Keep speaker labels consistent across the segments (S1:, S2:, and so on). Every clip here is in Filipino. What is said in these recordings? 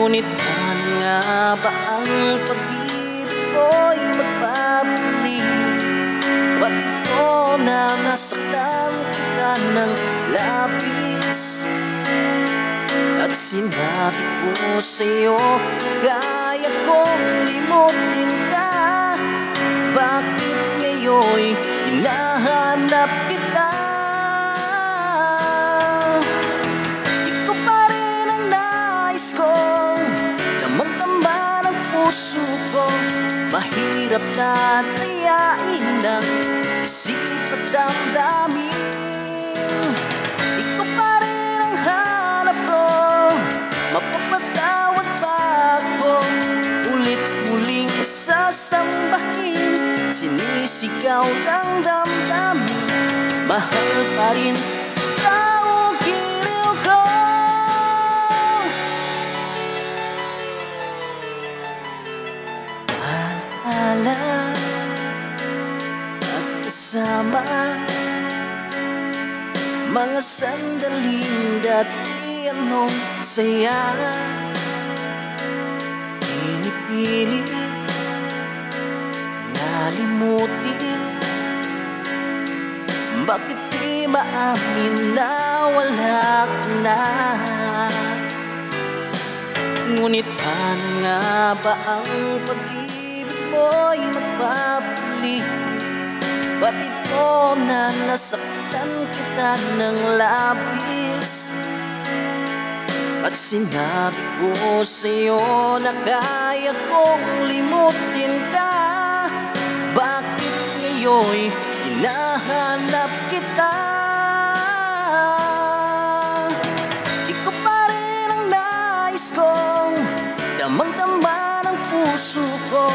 S1: Ngunit paano nga ba ang pag-ibig mo'y magpapuli? Ba't ito na nasaktan kita ng labis? At sinabi ko sa'yo, kaya kong limutin ka. Bakit ngayon'y hinahanap kita? Ikaw pa rin ang nais kong damang-dama ng puso ko. Mahirap na tayain ng isip at damdamin. Ikaw pa rin ang hanap ko, mapapatawad pa ako. Ulit-muling sasambahin, sinisigaw ng damdamin. Mahal pa rin ang giliw ko. Alaala at kasama mga sandaling dati anong saya. Pinipilit nalimutin, bakit di maamin na wala ka na? Ngunit paano nga ba ang pag-ibig mo'y magpapuli? Ba't ito na nasaktan kita ng labis? At sinabi ko sa'yo na kaya kong limutin ka. Bakit ngayon'y hinahanap kita? Ikaw pa rin ang nais kong damang-dama ng puso ko.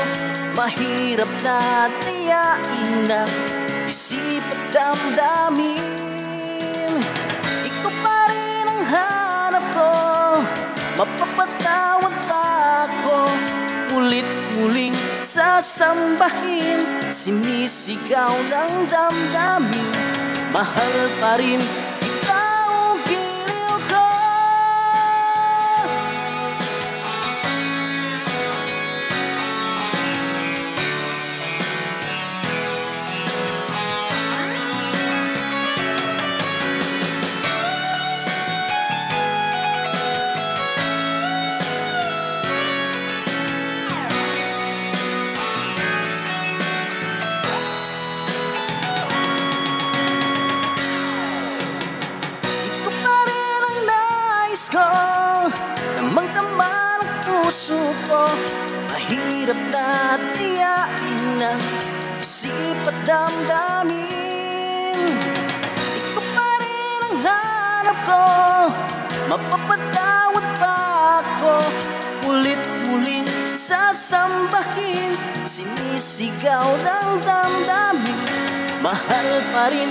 S1: Mahirap na tayain ng isip at damdamin. Ikaw pa rin ang hanap ko, mapapatawad pa ako. Ulit-muling sasambahin, sinisigaw ng damdamin. Mahal pa rin ikaw, giliw ko. Damang-dama ng puso ko, mahirap na tiyain ng isip at damdamin. Ikaw pa rin ang hanap ko, mapapatawad pa ako. Ulit-muling sasambahin, sinisigaw ng damdamin. Mahal pa rin